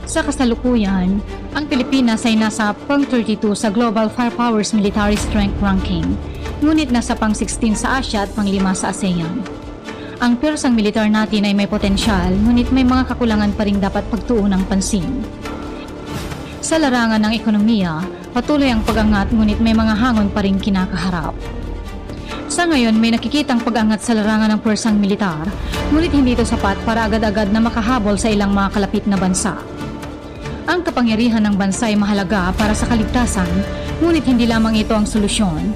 Sa kasalukuyan, ang Pilipinas ay nasa pang-32 sa Global Firepowers Military Strength Ranking, ngunit nasa pang-16 sa Asia at pang-5 sa ASEAN. Ang pwersang militar natin ay may potensyal, ngunit may mga kakulangan pa ring dapat pagtuunan ng pansin. Sa larangan ng ekonomiya, patuloy ang pag-angat ngunit may mga hangon pa ring kinakaharap. Sa ngayon, may nakikitang pag-angat sa larangan ng pwersang militar, ngunit hindi ito sapat para agad-agad na makahabol sa ilang mga kalapit na bansa. Ang kapangyarihan ng bansa ay mahalaga para sa kaligtasan, ngunit hindi lamang ito ang solusyon.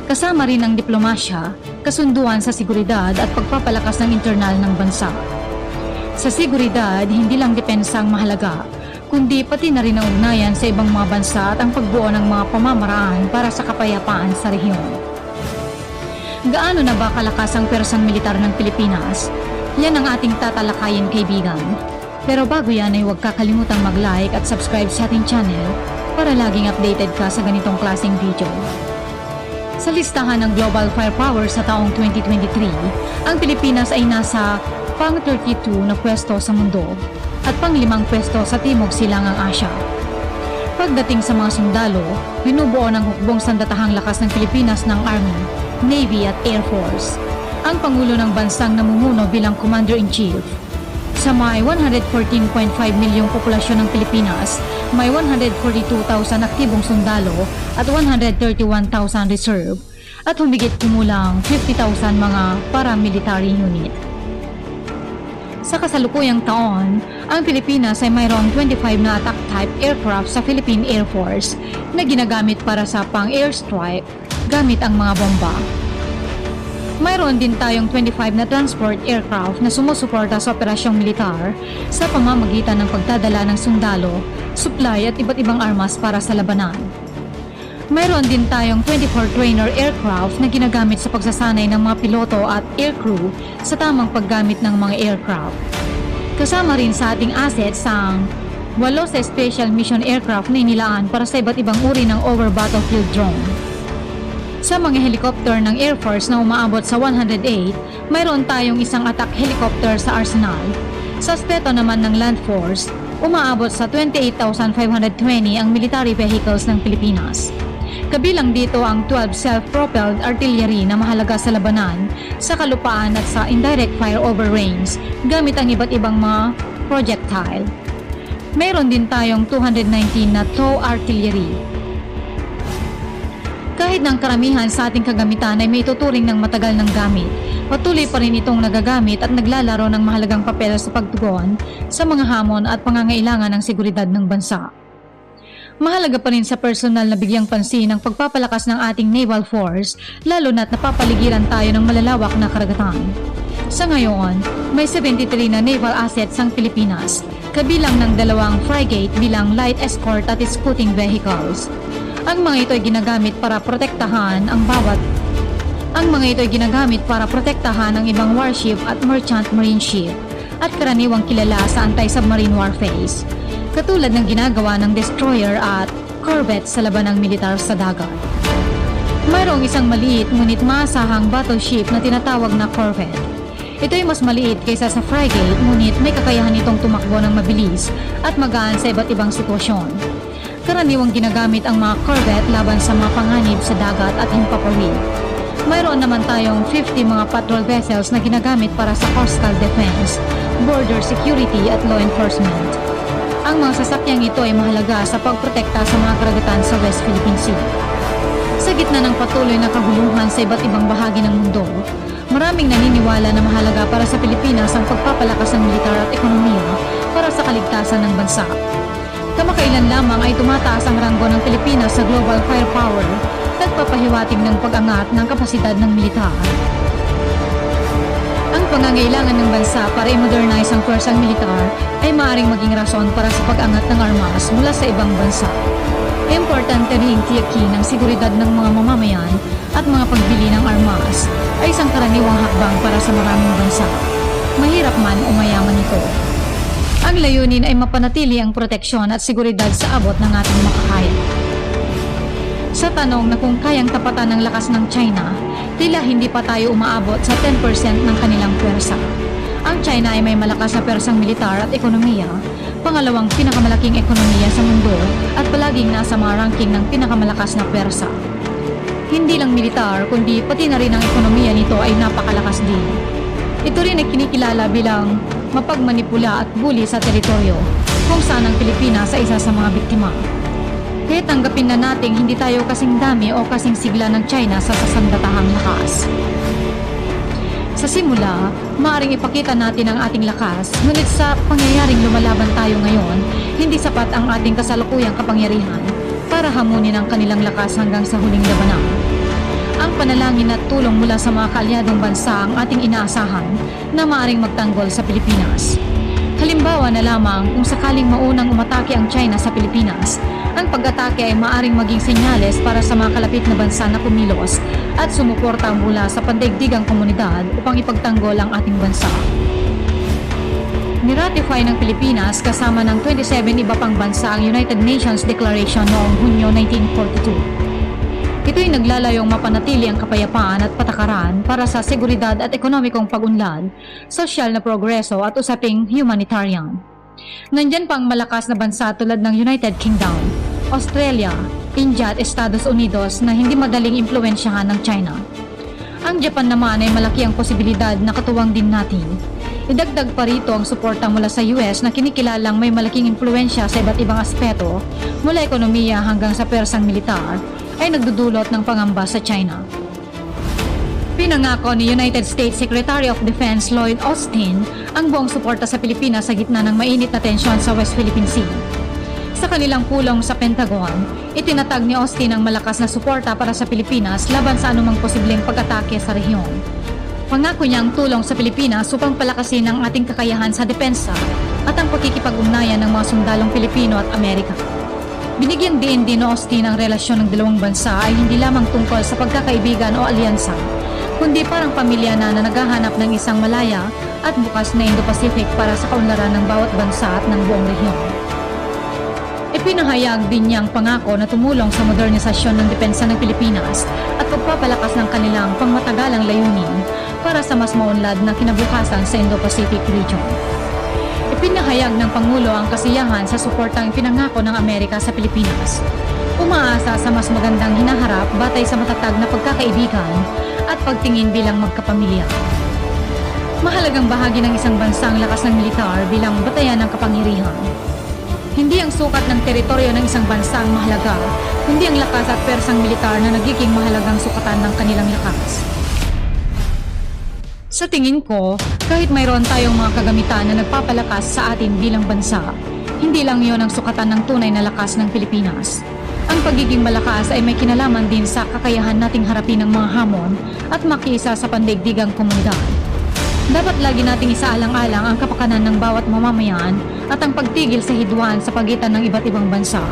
Kasama rin ang diplomasya, kasunduan sa seguridad at pagpapalakas ng internal ng bansa. Sa seguridad, hindi lang depensa ang mahalaga, kundi pati na rin ang ugnayan sa ibang mga bansa at ang pagbuo ng mga pamamaraan para sa kapayapaan sa rehiyon. Gaano na ba kalakas ang pwersang militar ng Pilipinas? Yan ang ating tatalakayin, kaibigan. Pero bago yan ay huwag kakalimutang mag-like at subscribe sa ating channel para laging updated ka sa ganitong klaseng video. Sa listahan ng Global Firepower sa taong 2023, ang Pilipinas ay nasa pang-32 na pwesto sa mundo at pang-5 pwesto sa Timog Silangang Asya. Pagdating sa mga sundalo, binubuo ng hukbong sandatahang lakas ng Pilipinas ng Army, Navy at Air Force. Ang Pangulo ng Bansang namumuno bilang Commander-in-Chief. Sa may 114.5 milyong populasyon ng Pilipinas, may 142,000 aktibong sundalo at 131,000 reserve at humigit kumulang 50,000 mga paramilitary unit. Sa kasalukuyang taon, ang Pilipinas ay mayroong 25 na attack type aircraft sa Philippine Air Force na ginagamit para sa pang-airstrike gamit ang mga bomba. Mayroon din tayong 25 na transport aircraft na sumusuporta sa operasyong militar sa pamamagitan ng pagdadala ng sundalo, supply at iba't ibang armas para sa labanan. Mayroon din tayong 24 trainer aircraft na ginagamit sa pagsasanay ng mga piloto at aircrew sa tamang paggamit ng mga aircraft. Kasama rin sa ating assets ang 8 sa special mission aircraft na inilaan para sa iba't ibang uri ng over-battlefield drone. Sa mga helicopter ng Air Force na umaabot sa 108, mayroon tayong isang attack helicopter sa arsenal. Sa aspeto naman ng Land Force, umaabot sa 28,520 ang military vehicles ng Pilipinas. Kabilang dito ang 12 self-propelled artillery na mahalaga sa labanan, sa kalupaan at sa indirect fire over range gamit ang iba't ibang mga projectile. Mayroon din tayong 219 na TOW artillery. Kahit ng karamihan sa ating kagamitan ay may tuturing ng matagal ng gamit, patuloy pa rin itong nagagamit at naglalaro ng mahalagang papel sa pagtugon sa mga hamon at pangangailangan ng seguridad ng bansa. Mahalaga pa rin sa personal na bigyang pansin ang pagpapalakas ng ating naval force, lalo na't napapaligiran tayo ng malalawak na karagatan. Sa ngayon, may 73 na naval assets ang Pilipinas, kabilang ng 2 frigate bilang light escort at scouting vehicles. Ang mga ito ay ginagamit para protektahan ang ibang warship at merchant marine ship at karaniwang kilala sa anti-submarine warfares, katulad ng ginagawa ng destroyer at corvette sa labanang militar sa dagat. Mayroong isang maliit ngunit maasahang battleship na tinatawag na corvette. Ito ay mas maliit kaysa sa frigate, ngunit may kakayahan itong tumakbo ng mabilis at magaan sa iba't ibang sitwasyon. Karaniwang ginagamit ang mga corvette laban sa mga panganib sa dagat at himpapawid. Mayroon naman tayong 50 mga patrol vessels na ginagamit para sa coastal defense, border security at law enforcement. Ang mga sasakyang ito ay mahalaga sa pagprotekta sa mga karagatan sa West Philippine Sea. Sa gitna ng patuloy na kaguluhan sa iba't ibang bahagi ng mundo, maraming naniniwala na mahalaga para sa Pilipinas ang pagpapalakas ng militar at ekonomiya para sa kaligtasan ng bansa. Kamakailan lamang ay tumataas ang ranggo ng Pilipinas sa Global Firepower, nagpapahiwatig ng pag-angat ng kapasidad ng militar. Ang pangangailangan ng bansa para i-modernize ang pwersang militar ay maaaring maging rason para sa pag-angat ng armas mula sa ibang bansa. Importante rin tiyakin ang seguridad ng mga mamamayan at mga pagbili ng armas ay isang karaniwang hakbang para sa maraming bansa, mahirap man o mayaman ito. Ang layunin ay mapanatili ang proteksyon at seguridad sa abot ng ating makakaya. Sa tanong na kung kayang tapatan ng lakas ng China, tila hindi pa tayo umaabot sa 10% ng kanilang pwersa. Ang China ay may malakas na persang militar at ekonomiya, pangalawang pinakamalaking ekonomiya sa mundo at palaging nasa mga ranking ng pinakamalakas na persa. Hindi lang militar kundi pati na rin ang ekonomiya nito ay napakalakas din. Ito rin ay kinikilala bilang mapagmanipula at bully sa teritoryo, kung saan ang Pilipinas ay isa sa mga biktima. Kaya tanggapin na nating hindi tayo kasing dami o kasing sigla ng China sa sasandatahang lakas. Sa simula, maaaring ipakita natin ang ating lakas, ngunit sa pangyayaring lumalaban tayo ngayon, hindi sapat ang ating kasalukuyang kapangyarihan para hamunin ang kanilang lakas hanggang sa huling labanan. Ang panalangin at tulong mula sa mga kaalyadong bansa ang ating inaasahan na maaaring magtanggol sa Pilipinas. Halimbawa na lamang kung sakaling maunang umatake ang China sa Pilipinas, ang pag-atake ay maaaring maging senyales para sa mga kalapit na bansa na kumilos at sumuporta mula sa pandaigdigang komunidad upang ipagtanggol ang ating bansa. Niratify ng Pilipinas kasama ng 27 iba pang bansa ang United Nations Declaration noong Hunyo 1942. Ito'y naglalayong mapanatili ang kapayapaan at patakaran para sa seguridad at ekonomikong pag-unlad, sosyal na progreso at usaping humanitarian. Nandyan pang malakas na bansa tulad ng United Kingdom, Australia, India at Estados Unidos na hindi madaling impluwensyahan ng China. Ang Japan naman ay malaki ang posibilidad na katuwang din natin. Idagdag pa rito ang suporta mula sa US na kinikilalang may malaking impluwensya sa iba't ibang aspeto mula ekonomiya hanggang sa persang militar ay nagdudulot ng pangamba sa China. Pinangako ni United States Secretary of Defense Lloyd Austin ang buong suporta sa Pilipinas sa gitna ng mainit na tensyon sa West Philippine Sea. Sa kanilang pulong sa Pentagon, itinatag ni Austin ang malakas na suporta para sa Pilipinas laban sa anumang posibleng pag-atake sa rehiyon. Pangako niya ang tulong sa Pilipinas upang palakasin ang ating kakayahan sa depensa at ang pakikipag-ugnayan ng mga sundalong Pilipino at Amerika. Binigyang diin din ni Austin ang relasyon ng dalawang bansa ay hindi lamang tungkol sa pagkakaibigan o alyansa, kundi parang pamilya na naghahanap ng isang malaya at bukas na Indo-Pacific para sa kaunlaran ng bawat bansa at ng buong rehiyon. Ipinahayag din niyang pangako na tumulong sa modernisasyon ng depensa ng Pilipinas at pagpapalakas ng kanilang pangmatagalang layunin para sa mas maunlad na kinabukasan sa Indo-Pacific region. Ipinahayag ng Pangulo ang kasiyahan sa suportang pinangako ng Amerika sa Pilipinas. Umaasa sa mas magandang hinaharap batay sa matatag na pagkakaibigan at pagtingin bilang magkapamilya. Mahalagang bahagi ng isang bansa ang lakas ng militar bilang batayan ng kapangyarihan. Hindi ang sukat ng teritoryo ng isang bansa ang mahalaga, kundi ang lakas at persang militar na nagiging mahalagang sukatan ng kanilang lakas. Sa tingin ko, kahit mayroon tayong mga kagamitan na nagpapalakas sa atin bilang bansa, hindi lang yon ang sukatan ng tunay na lakas ng Pilipinas. Ang pagiging malakas ay may kinalaman din sa kakayahan nating harapin ang mga hamon at makiisa sa pandaigdigang komunidad. Dapat lagi nating isaalang-alang ang kapakanan ng bawat mamamayan at ang pagtigil sa hidwaan sa pagitan ng iba't ibang bansa.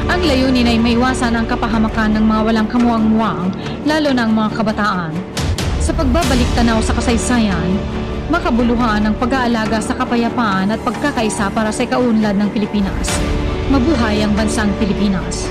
Ang layunin ay maiwasan ang kapahamakan ng mga walang kamuang-muang, lalo na ang mga kabataan. Sa pagbabalik tanaw sa kasaysayan, makabuluhan ang pag-aalaga sa kapayapaan at pagkakaisa para sa ikaunlad ng Pilipinas. Mabuhay ang bansang Pilipinas!